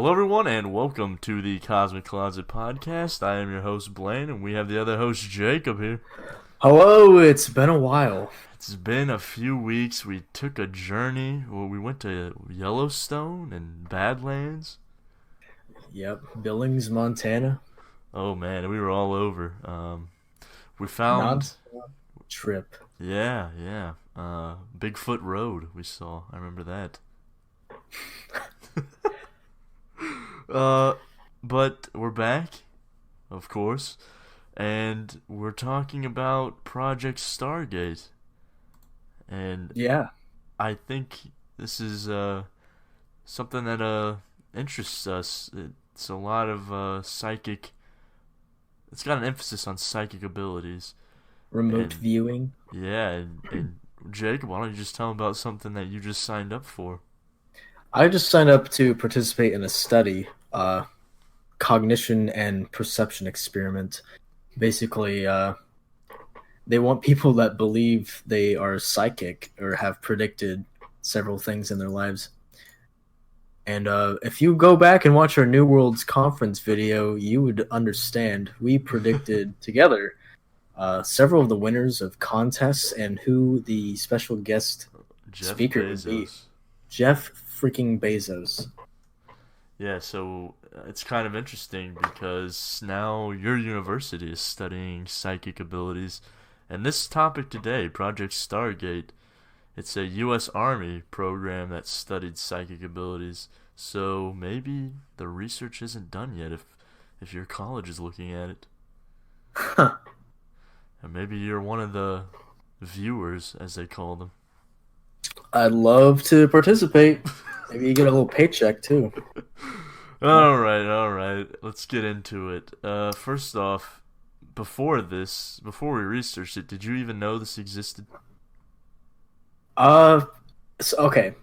Hello, everyone, and welcome to the Cosmic Closet Podcast. I am your host, Blaine, and we have the other host, Jacob, here. Hello, it's been a while. It's been a few weeks. We took a journey. Well, we went to Yellowstone and Badlands. Yep, Billings, Montana. Oh, man, we were all over. We found, Non-stop trip. yeah. Bigfoot Road, we saw. I remember that. Uh, but we're back, of course, and we're talking about Project Stargate. And Yeah, I think this is something that interests us. It's a lot of psychic. It's got an emphasis on psychic abilities. remote And viewing. yeah, and Jacob, why don't you just tell them about something that you just signed up for? I just signed up to participate in a study, cognition and perception experiment. Basically, they want people that believe they are psychic or have predicted several things in their lives. And if you go back and watch our New Worlds conference video, you would understand we predicted together several of the winners of contests and who the special guest Jeff speaker would be. Bezos. Jeff freaking Bezos. Yeah, so it's kind of interesting because now your university is studying psychic abilities. And this topic today, Project Stargate, it's a U.S. Army program that studied psychic abilities. So maybe the research isn't done yet if your college is looking at it. And maybe you're one of the viewers, as they call them. I'd love to participate. Maybe you get a little paycheck too. All right. Let's get into it. First off, before we researched it, did you even know this existed? Uh, okay.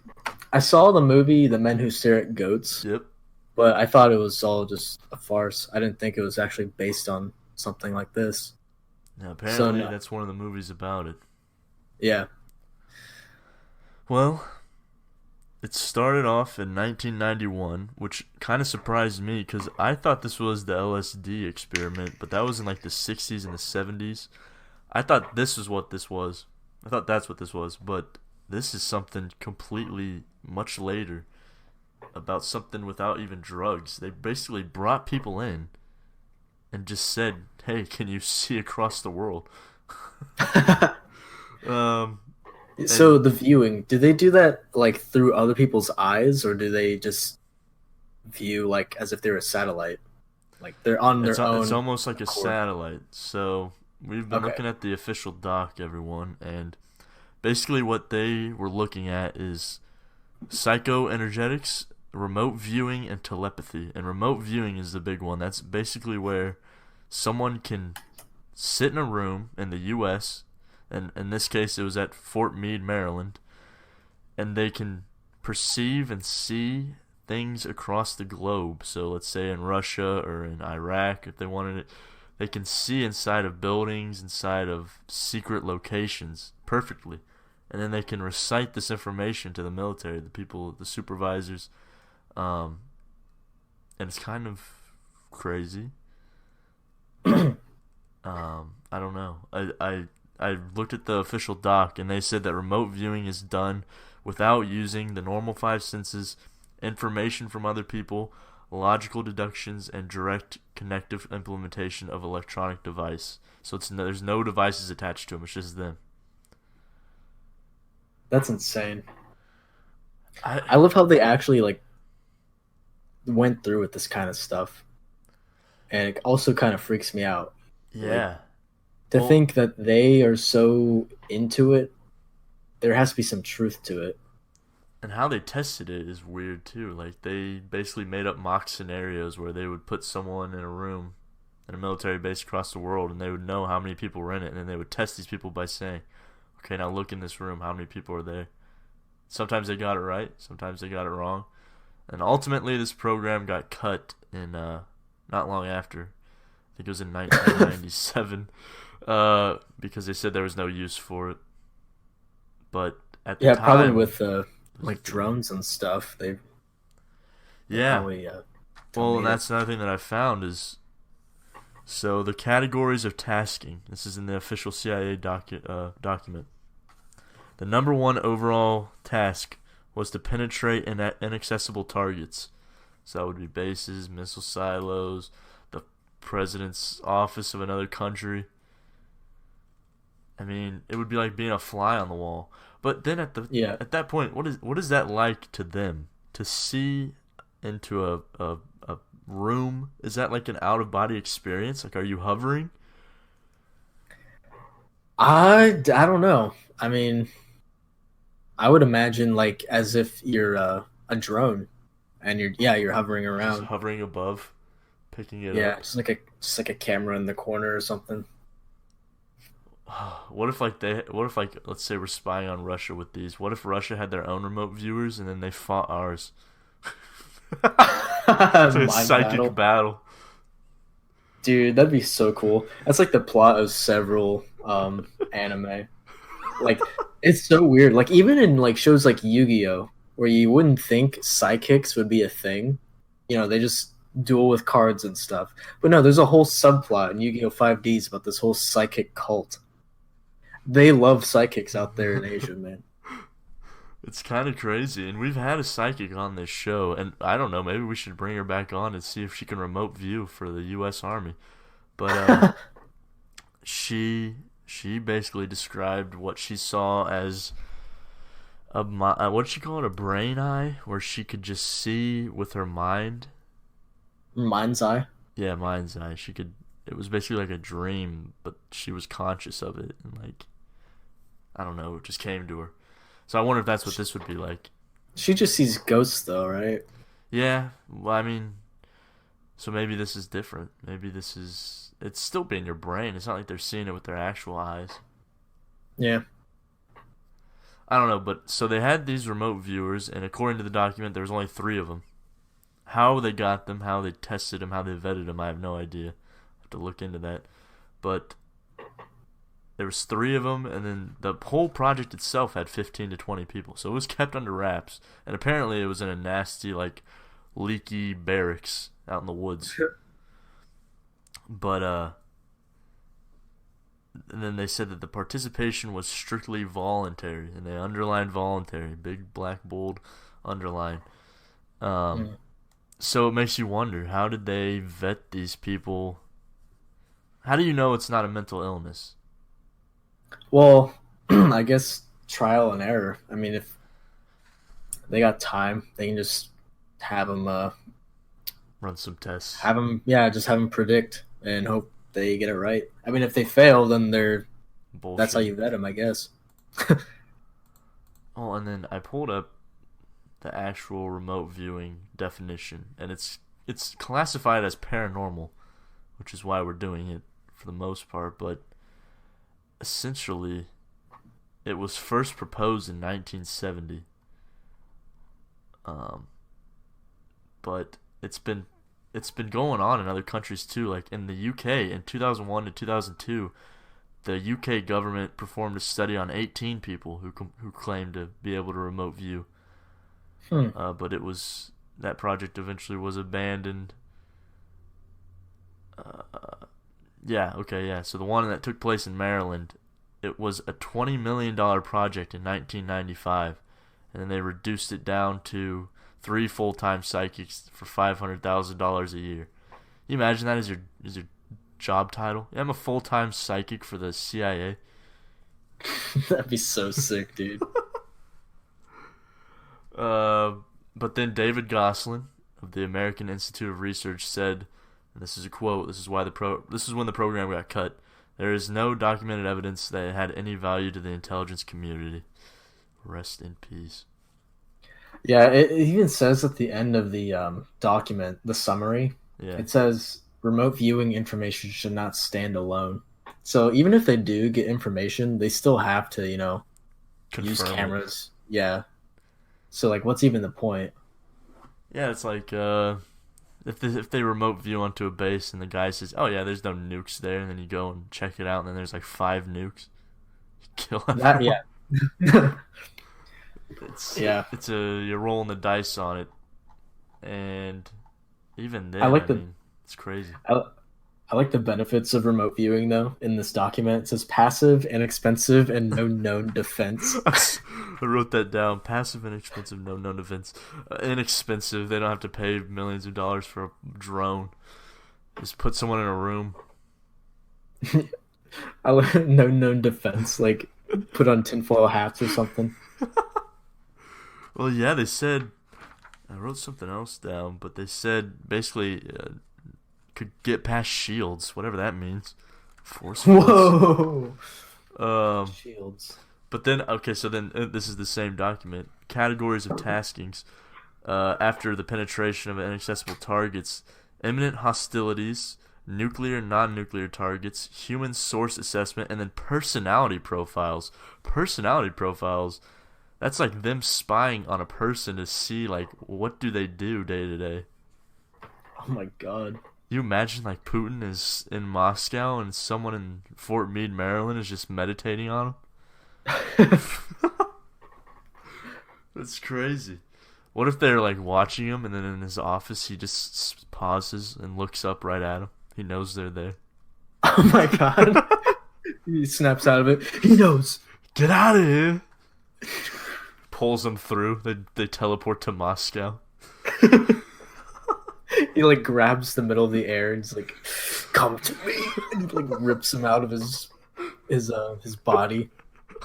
I saw the movie The Men Who Stare at Goats, Yep. but I thought it was all just a farce. I didn't think it was actually based on something like this. Now, So apparently, no. that's one of the movies about it. Yeah. Well, it started off in 1991, which kind of surprised me because I thought this was the LSD experiment, but that was in like the 60s and the 70s. I thought this was what this was. I thought that's what this was, but this is something completely much later about something without even drugs. They basically brought people in and just said, "Hey, can you see across the world?" um, and So the viewing, do they do that like through other people's eyes, or do they just view like as if they're a satellite? Like they're on it's their it's own almost like a accord. satellite. So we've been Okay. looking at the official doc, everyone, and basically what they were looking at is psychoenergetics, remote viewing, and telepathy. And remote viewing is the big one. That's basically where someone can sit in a room in the U.S., and in this case it was at Fort Meade, Maryland, and they can perceive and see things across the globe. So let's say in Russia or in Iraq, if they wanted it, they can see inside of buildings, inside of secret locations perfectly. And then they can recite this information to the military, the people, the supervisors. Um, and it's kind of crazy. I don't know. I looked at the official doc, and they said that remote viewing is done without using the normal five senses, information from other people, logical deductions, and direct connective implementation of electronic device. So there's no devices attached to them. It's just them. That's insane. I I love how they actually like went through with this kind of stuff. And it also kind of freaks me out. Like yeah. to Well, think that they are so into it, there has to be some truth to it. and how they tested it is weird too. Like they basically made up mock scenarios where they would put someone in a room in a military base across the world, and they would know how many people were in it, and then they would test these people by saying, "Okay, now look in this room. How many people are there?" Sometimes they got it right, sometimes they got it wrong, and ultimately this program got cut in not long after. I think it was in 1997, because they said there was no use for it. But at the Yeah, probably time, with it was a like thing. drones and stuff. They Yeah. Tell Well, and me that's another thing that I found is so the categories of tasking. This is in the official CIA document. The number one overall task was to penetrate inaccessible targets. So that would be bases, missile silos, the president's office of another country. I mean, it would be like being a fly on the wall. But then at that point, what is that like to them to see into a room? Is that like an out of body experience? Like, are you hovering? I don't know. I mean, I would imagine like as if you're a drone, and you're hovering Just around. hovering above, picking it Yeah, up. just like a camera in the corner or something. What if like let's say we're spying on Russia with these? What if Russia had their own remote viewers and then they fought ours? It's like a Mind psychic battle. battle. Dude, that'd be so cool. That's like the plot of several anime. Like it's so weird. Like even in like shows like Yu-Gi-Oh, where you wouldn't think psychics would be a thing. They just duel with cards and stuff. But no, there's a whole subplot in Yu-Gi-Oh 5Ds about this whole psychic cult. They love psychics out there in Asia, man. It's kind of crazy, and we've had a psychic on this show, and I don't know, maybe we should bring her back on and see if she can remote view for the U.S. Army. But she basically described what she saw as what did she call it, a brain eye, where she could just see with her mind. Mind's eye. Yeah, mind's eye. She could. It was basically like a dream, but she was conscious of it, and like I don't know, it just came to her. So I wonder if that's what this would be like. She just sees ghosts, though, right? Yeah, well, I mean, so maybe this is different. Maybe this is. It's still being your brain. It's not like they're seeing it with their actual eyes. Yeah. I don't know, but so they had these remote viewers, and according to the document, there was only 3 of them. How they got them, how they tested them, how they vetted them, I have no idea. I have to look into that. But there was 3 of them, and then the whole project itself had 15 to 20 people, so it was kept under wraps. And apparently, it was in a nasty, like, leaky barracks out in the woods. But and then they said that the participation was strictly voluntary, and they underlined voluntary, big black bold underline. So it makes you wonder, how did they vet these people? How do you know it's not a mental illness? Well, I guess trial and error. I mean, if they got time, they can just have them Run some tests. just have them predict and hope they get it right. I mean, if they fail, then Bullshit. that's how you vet them, I guess. Oh, and then I pulled up the actual remote viewing definition, and it's classified as paranormal, which is why we're doing it for the most part, but essentially it was first proposed in 1970. But it's been going on in other countries too, like in the UK in 2001 to 2002. The UK government performed a study on 18 people who claimed to be able to remote view. But that project eventually was abandoned. So the one that took place in Maryland, it was a $20 million project in 1995, and then they reduced it down to 3 full-time psychics for $500,000 a year. You imagine that as your job title? Yeah, I'm a full-time psychic for the CIA. That'd be so sick, dude. But then David Gosselin of the American Institute of Research said, and this is a quote, this is when the program got cut, "There is no documented evidence that it had any value to the intelligence community. Rest in peace." Yeah, it even says at the end of the document, the summary, it says remote viewing information should not stand alone. So even if they do get information, they still have to, use cameras. It. Yeah. So like, what's even the point? Yeah, it's like if they remote view onto a base and the guy says, "Oh yeah, there's no nukes there," and then you go and check it out, and then there's like 5 nukes. You kill everyone. Yeah. You're rolling the dice on it. And even I then, I like the mean, it's crazy. I, I like the benefits of remote viewing though. In this document, it says passive, inexpensive, and no known defense. I wrote that down. Passive, inexpensive, no known events. Inexpensive. They don't have to pay millions of dollars for a drone. Just put someone in a room. I like no known defense, like put on tinfoil hats or something. Well, yeah, they said. I wrote something else down, but they said basically could get past shields, whatever that means. Force fields. Whoa! Um, Shields. but then okay, so then this is the same document. Categories of taskings. After the penetration of inaccessible targets, imminent hostilities, nuclear, non-nuclear targets, human source assessment, and then personality profiles. Personality profiles. That's like them spying on a person to see like what do they do day to day. Oh my god. You imagine like Putin is in Moscow and someone in Fort Meade, Maryland is just meditating on him. That's crazy. What if they're like watching him and then in his office he just pauses and looks up right at him? He knows they're there. Oh my god. He snaps out of it. He knows. Get out of here! Pulls them through. They teleport to Moscow. He like grabs the middle of the air and he's like, "Come to me!" And he like rips him out of his body,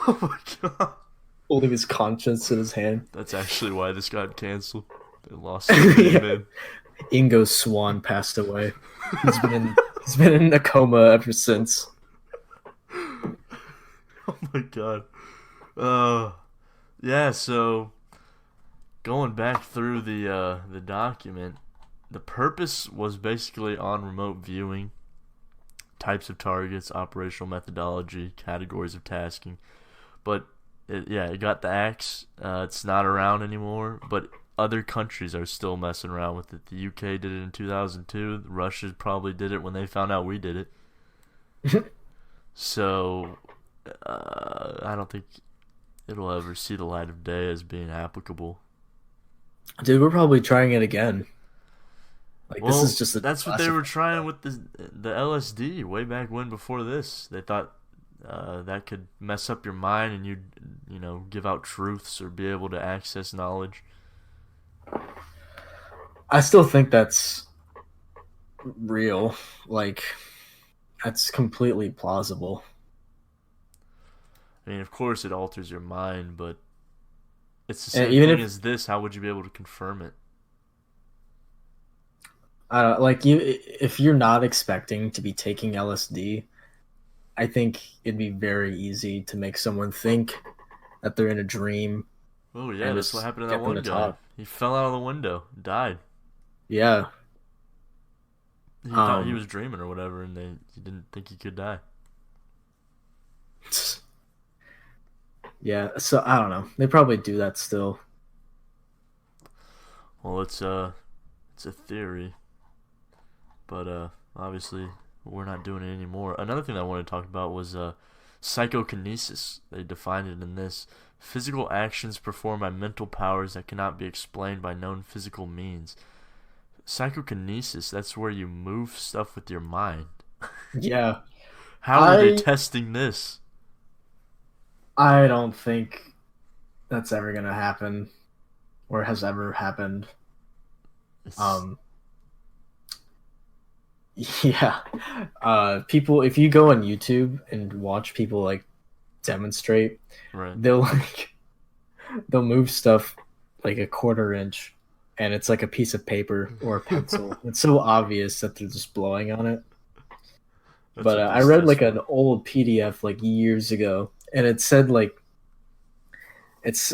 Oh my god. holding his conscience in his hand. That's actually why this got canceled. They lost the Yeah. man. Ingo Swan passed away. He's been in a coma ever since. Oh my god. Yeah, so going back through the document, the purpose was basically on remote viewing, types of targets, operational methodology, categories of tasking. But it got the axe. It's not around anymore, but other countries are still messing around with it. The UK did it in 2002. Russia probably did it when they found out we did it. So I don't think it'll ever see the light of day as being applicable. Dude, we're probably trying it again. Like Well, this is just a that's what they were trying with the LSD way back when. Before this, they thought that could mess up your mind and you give out truths or be able to access knowledge. I still think that's real. Like that's completely plausible. I mean, of course, it alters your mind, but it's the And same even thing if as this. How would you be able to confirm it? like you, if you're not expecting to be taking LSD, I think it'd be very easy to make someone think that they're in a dream Oh yeah, and that's what just happened to that get them one to guy. talk. He fell out of the window, died. Yeah. He thought he Um. was dreaming or whatever, and he didn't think he could die. Yeah. So I don't know. They probably do that still. Well, it's a theory, but obviously we're not doing it anymore. Another thing that I wanted to talk about was psychokinesis. They defined it in this: physical actions performed by mental powers that cannot be explained by known physical means. Psychokinesis, that's where you move stuff with your mind. Yeah. How are they I testing this? I don't think that's ever gonna happen, or has ever happened. It's, Um. Yeah. People, if you go on YouTube and watch people like demonstrate, right. they'll like they'll move stuff like a quarter inch, and it's like a piece of paper or a pencil. It's so obvious that they're just blowing on it. That's But what I this read test like an for. old PDF like years ago, and it said like it's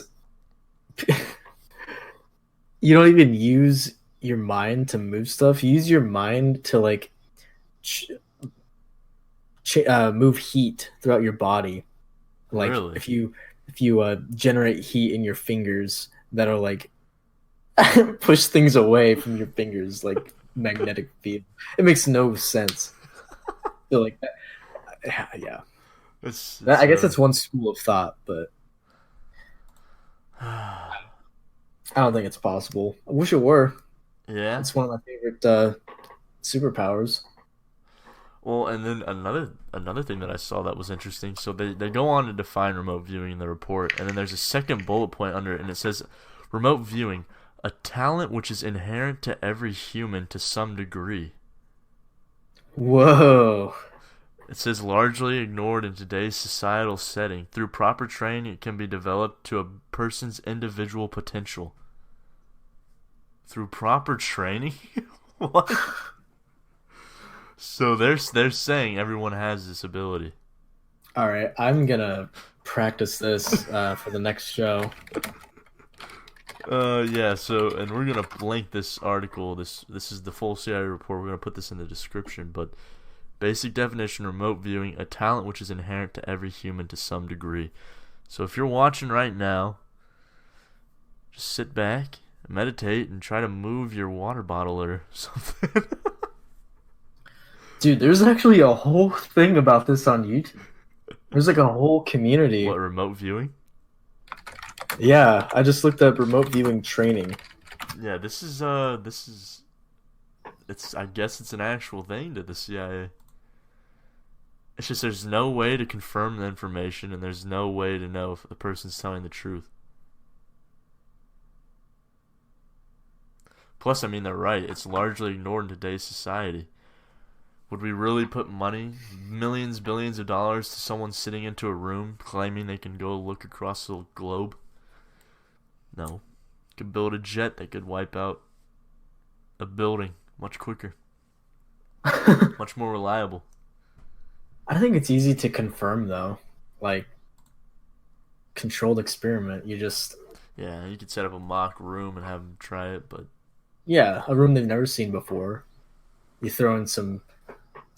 you don't even use your mind to move stuff. You use your mind to like ch- move heat throughout your body. Like Really? if you generate heat in your fingers that are like push things away from your fingers like magnetic field. It makes no sense. So like yeah. It's I guess it's one school of thought, but I don't think it's possible. I wish it were. Yeah. It's one of my favorite superpowers. Well, and then another thing that I saw that was interesting. So they go on to define remote viewing in the report, and then there's a second bullet point under it, and it says, "Remote viewing, a talent which is inherent to every human to some degree." Whoa. It says largely ignored in today's societal setting. Through proper training, it can be developed to a person's individual potential. Through proper training? What? So they're saying everyone has this ability. All right, I'm gonna practice this for the next show. Yeah. So, and we're gonna link this article. This is the full CIA report. We're gonna put this in the description. But basic definition: remote viewing, a talent which is inherent to every human to some degree. So if you're watching right now, just sit back, meditate, and try to move your water bottle or something. Dude, there's actually a whole thing about this on YouTube. There's like a whole community. What, remote viewing? Yeah, I just looked up remote viewing training. Yeah, this is it's, I guess it's an actual thing to the CIA. It's just there's no way to confirm the information, and there's no way to know if the person's telling the truth. Plus, I mean, they're right. It's largely ignored in today's society. Would we really put money, millions, billions of dollars, to someone sitting into a room claiming they can go look across the globe? No. Could build a jet that could wipe out a building much quicker, much more reliable. I think it's easy to confirm though. Like controlled experiment. You just Yeah, you could set up a mock room and have them try it, but yeah, a room they've never seen before. You throw in some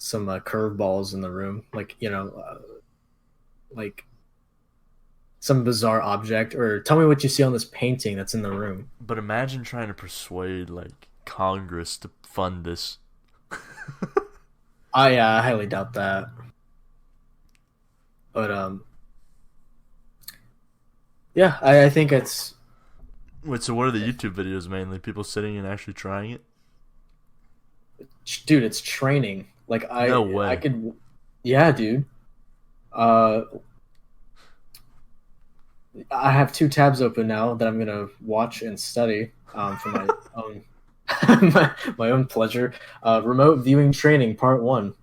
curveballs in the room, like like some bizarre object, or tell me what you see on this painting that's in the room. but imagine trying to persuade like Congress to fund this. I highly doubt that. But yeah, I think it's Wait, so what are the YouTube videos mainly? People sitting and actually trying it? dude, it's training. Like No way. I could, yeah, dude. Uh, I have two tabs open now that I'm gonna watch and study for my own my own pleasure. Remote viewing training, part one.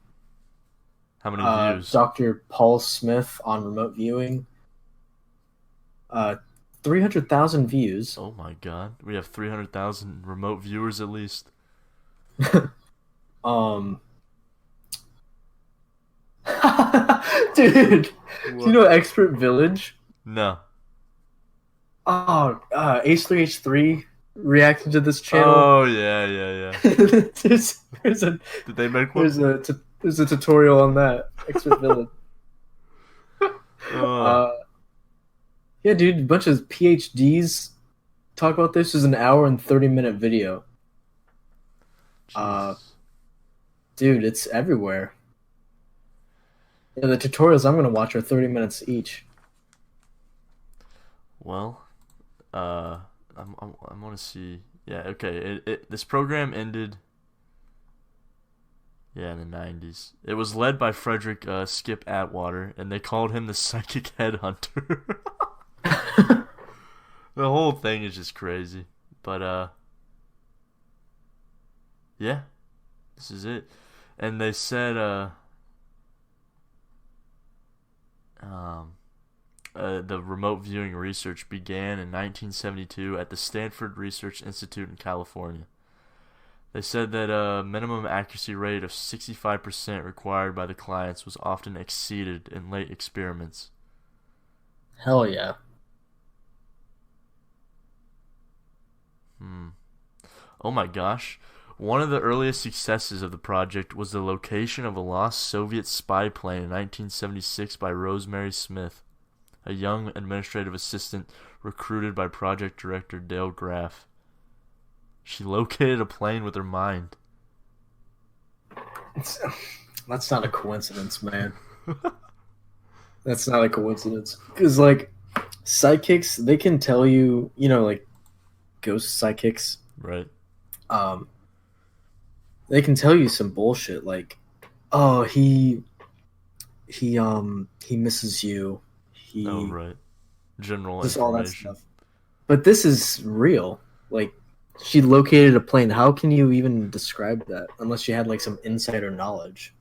How many views? Dr. Paul Smith on remote viewing. 300,000 views. Oh my god. We have 300,000 remote viewers at least. Um, dude, do you know Expert Village? No. Oh, H3H3 reacted to this channel. Oh yeah. there's a Did they make one? there's a tutorial on that Expert Village. Yeah, dude, a bunch of PhDs talk about this. Is an hour and 30-minute video. Jesus. Dude, it's everywhere. Yeah, the tutorials I'm gonna watch are 30 minutes each. Well, I'm gonna see. Yeah, okay. This program ended. Yeah, in the 90s. It was led by Frederick Skip Atwater, and they called him the psychic headhunter. The whole thing is just crazy. But yeah, this is it. And they said the remote viewing research began in 1972 at the Stanford Research Institute in California. They said that a minimum accuracy rate of 65% required by the clients was often exceeded in late experiments. Hell yeah. Oh my gosh. One of the earliest successes of the project was the location of a lost Soviet spy plane in 1976 by Rosemary Smith, a young administrative assistant recruited by project director Dale Graff. She located a plane with her mind. That's not a coincidence, man. That's not a coincidence. Because, like, psychics, they can tell you, like, ghost psychics. Right. um, they can tell you some bullshit like, oh, he misses you. Oh, He right. General just all that information. stuff. But this is real. Like, she located a plane. How can you even describe that unless you had like some insider knowledge?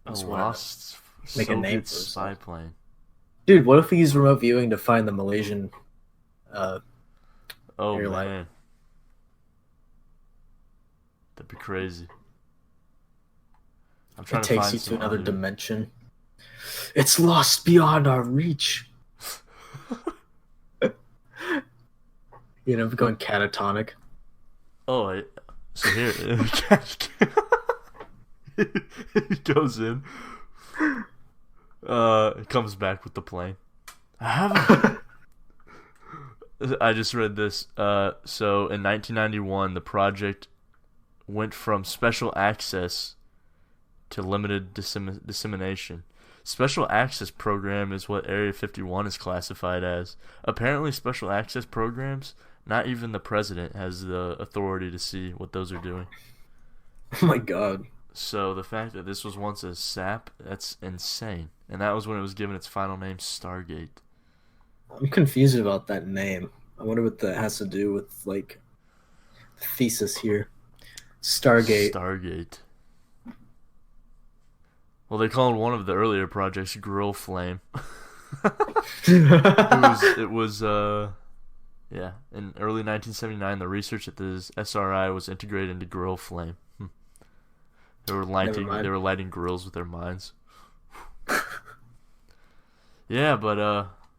A Just want to lost make a name Soviet for spy herself. plane. Dude, what if we use remote viewing to find the Malaysian uh, Oh, airline? man. That'd be crazy. I'm It trying to takes find you to some another other. dimension. It's lost beyond our reach. Going catatonic. Oh, so here. He goes in. He comes back with the plane. I haven't. I just read this. So in 1991, the project went from special access to limited dissemination. Special access program is what Area 51 is classified as. Apparently, special access programs, not even the president has the authority to see what those are doing. Oh my god. So the fact that this was once a SAP, that's insane. And that was when it was given its final name, Stargate. I'm confused about that name. I wonder what that has to do with like the thesis here. Stargate. Stargate. Well, they called one of the earlier projects Grill Flame. Yeah. In early 1979, the research at the SRI was integrated into Grill Flame. They were Never lighting. They mind. were lighting grills with their minds. Yeah, but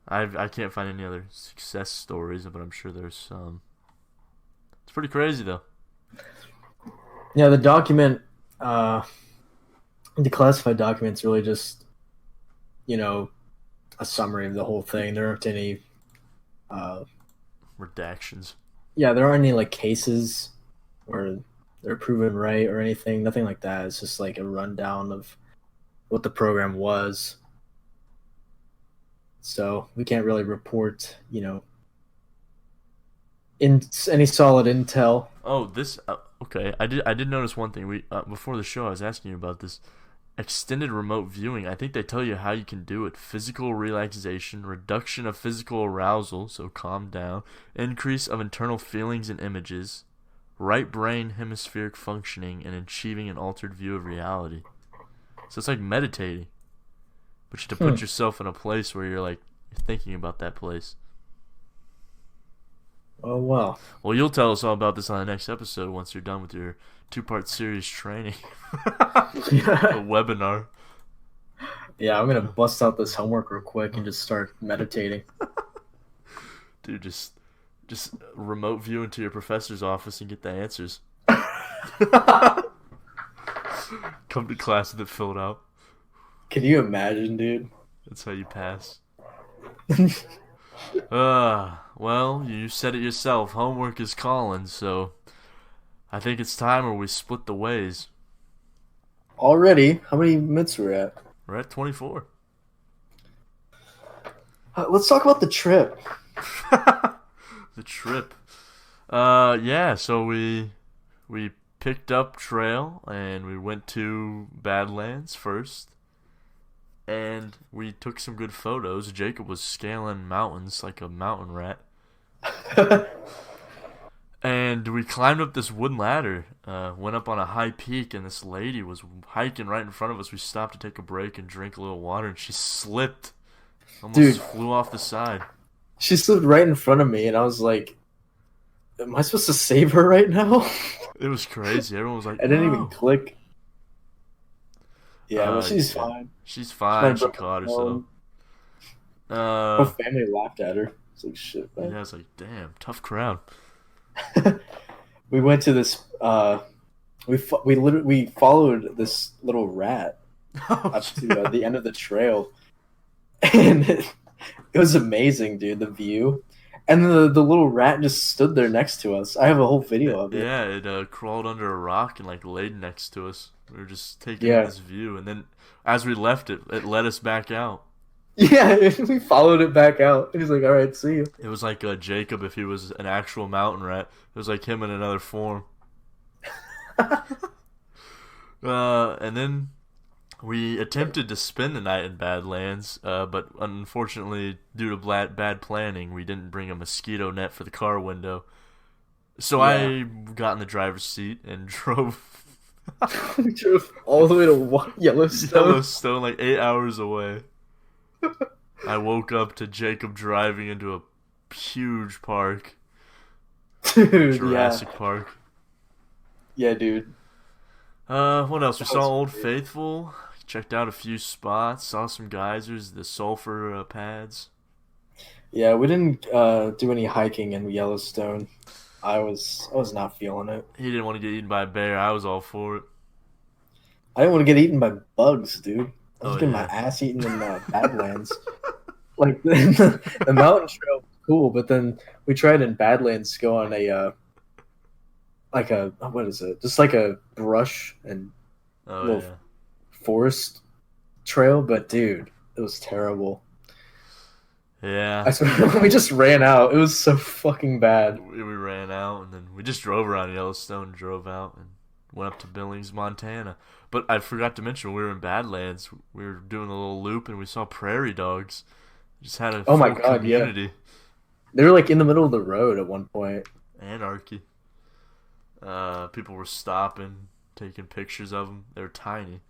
I can't find any other success stories, but I'm sure there's some. It's pretty crazy though. Yeah, the document, the classified document's really just, you know, a summary of the whole thing. There aren't any, uh, Redactions. yeah, there aren't any like cases where they're proven right or anything. Nothing like that. It's just like a rundown of what the program was. So we can't really report, in any solid intel. Oh, this. Okay, I did notice one thing. We before the show, I was asking you about this extended remote viewing. I think they tell you how you can do it: physical relaxation, reduction of physical arousal, so calm down, increase of internal feelings and images, right brain hemispheric functioning, and achieving an altered view of reality. So it's like meditating, but you have to put yourself in a place where you're thinking about that place. Oh well. Well, you'll tell us all about this on the next episode once you're done with your two-part series training. A webinar. Yeah, I'm gonna bust out this homework real quick and just start meditating. Dude, just remote view into your professor's office and get the answers. Come to class with it filled out. Can you imagine, dude? That's how you pass. Well, you said it yourself. Homework is calling, so I think it's time where we split the ways. Already? How many minutes are we at? We're at 24. Let's talk about the trip. The trip. Yeah, so we picked up trail and we went to Badlands first. And we took some good photos. Jacob was scaling mountains like a mountain rat. And we climbed up this wooden ladder, went up on a high peak, and this lady was hiking right in front of us. We stopped to take a break and drink a little water, and she slipped. Almost Dude. flew off the side. She slipped right in front of me, and I was like, am I supposed to save her right now? It was crazy. Everyone was like, I didn't "No." even click. Yeah, well, she's fine. She's fine. She broke caught her herself. Whole family laughed at her. It's like, shit, man. Yeah, I was like, damn, tough crowd. We went to this. We followed this little rat up to the end of the trail, and it was amazing, dude. The view, and the little rat just stood there next to us. I have a whole video of it. Yeah, it crawled under a rock and laid next to us. We were just taking in this view, and then as we left it led us back out. Yeah, we followed it back out. And he's like, all right, see you. It was like Jacob if he was an actual mountain rat. It was like him in another form. And then we attempted to spend the night in Badlands, but unfortunately, due to bad planning, we didn't bring a mosquito net for the car window. So Yeah. I got in the driver's seat and drove We drove all the way to Yellowstone. Yellowstone, like 8 hours away. I woke up to Jacob driving into a huge park, Dude, yeah. Jurassic Park. Yeah, dude. What else? We That saw was Old weird. Faithful. Checked out a few spots. Saw some geysers, the sulfur pads. Yeah, we didn't do any hiking in Yellowstone. I was not feeling it. He didn't want to get eaten by a bear. I was all for it. I didn't want to get eaten by bugs, dude. I was Oh getting my yeah. ass eaten in Badlands. Like the mountain trail was cool, but then we tried in Badlands to go on a like a what is it? Just like a brush and Oh little yeah. forest trail, but dude, it was terrible. I Yeah. swear, we just ran out. It was so fucking bad. We ran out and then we just drove around Yellowstone, drove out and went up to Billings, Montana. But I forgot to mention when we were in Badlands, we were doing a little loop and we saw prairie dogs. Just had a Oh my full god, yeah. community. They were like in the middle of the road at one point. Anarchy. People were stopping, taking pictures of them. They were tiny.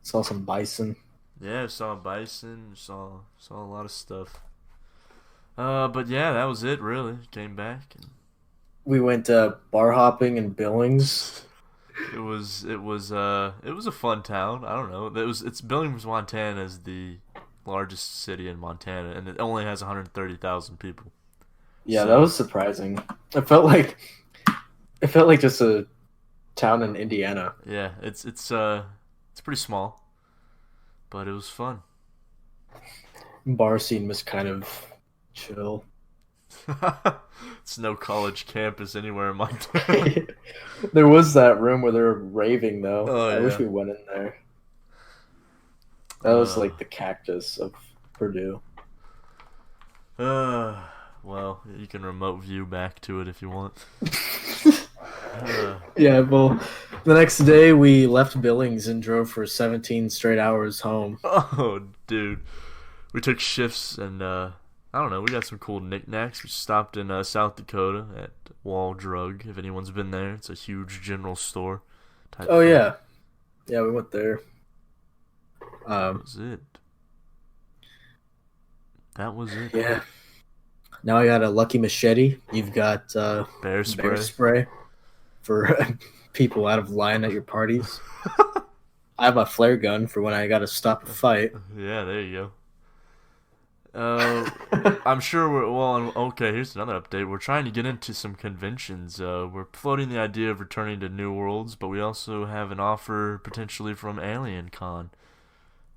Saw some bison. Yeah, saw a bison. Saw a lot of stuff. But yeah, that was it. Really, came back and We went bar hopping in Billings. it was a fun town. I don't know. It's Billings, Montana is the largest city in Montana, and it only has 130,000 people. Yeah, that So was surprising. It felt like just a town in Indiana. yeah, it's pretty small, but it was fun. Bar scene was kind of chill. It's no college campus anywhere in Montana. There was that room where they were raving though. Oh I wish yeah. we went in there. That was Uh, like the cactus of Purdue. uh, well, you can remote view back to it if you want. Uh, Yeah, well, the next day we left Billings and drove for 17 straight hours home. oh, dude, we took shifts and I don't know. We got some cool knickknacks. We stopped in South Dakota at Wall Drug. If anyone's been there, it's a huge general store type Oh thing. yeah, yeah, we went there. That Um, was it. That was it. yeah. Now I got a Lucky Machete. You've got Bear bear spray. spray for people out of line at your parties. I have a flare gun for when I got to stop a fight. Yeah, there you go. I'm sure we're well. Okay, here's another update. We're trying to get into some conventions. We're floating the idea of returning to New Worlds, but we also have an offer potentially from Alien Con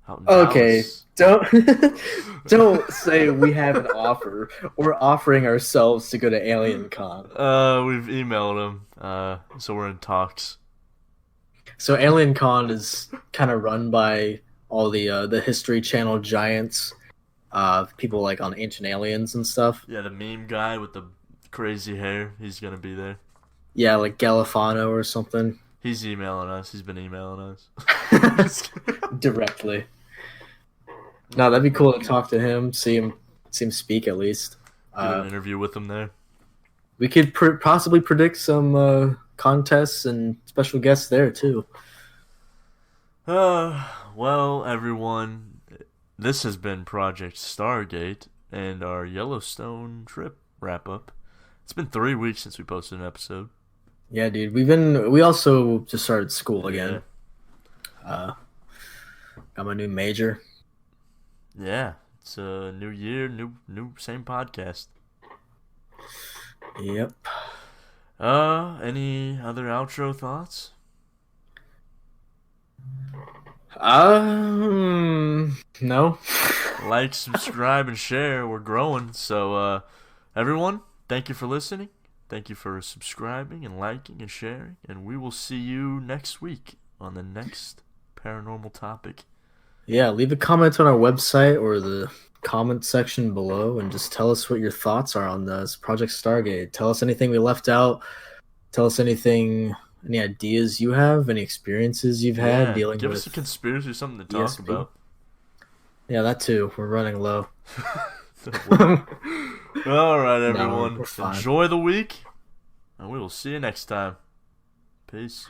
out in Okay, Dallas. don't don't say we have an offer. We're offering ourselves to go to Alien Con. We've emailed them. So we're in talks. So Alien Con is kind of run by all the History Channel giants, people like on Ancient Aliens and stuff. Yeah, the meme guy with the crazy hair. He's gonna be there. Yeah, like Galifano or something. He's emailing us. He's been emailing us. Directly. No, that'd be cool to talk to him, see him speak at least. Get an Uh, interview with him there. we could possibly predict some contests and special guests there too. Well, everyone, this has been Project Stargate and our Yellowstone trip wrap up. It's been 3 weeks since we posted an episode. Yeah, dude. We also just started school again. Got my new major. Yeah, it's a new year, new same podcast. Yep. Any other outro thoughts? No. Like, subscribe, and share. We're growing. So, everyone, thank you for listening. Thank you for subscribing and liking and sharing. And we will see you next week on the next paranormal topic. Yeah, leave a comment on our website or the comment section below and just tell us what your thoughts are on this Project Stargate. Tell us anything we left out. Tell us anything Any ideas you have? Any experiences you've had Yeah, dealing give with us a conspiracy, something to talk ESP? about. Yeah, that too. We're running low. All right, No, everyone. we're fine. Enjoy the week, and we will see you next time. Peace.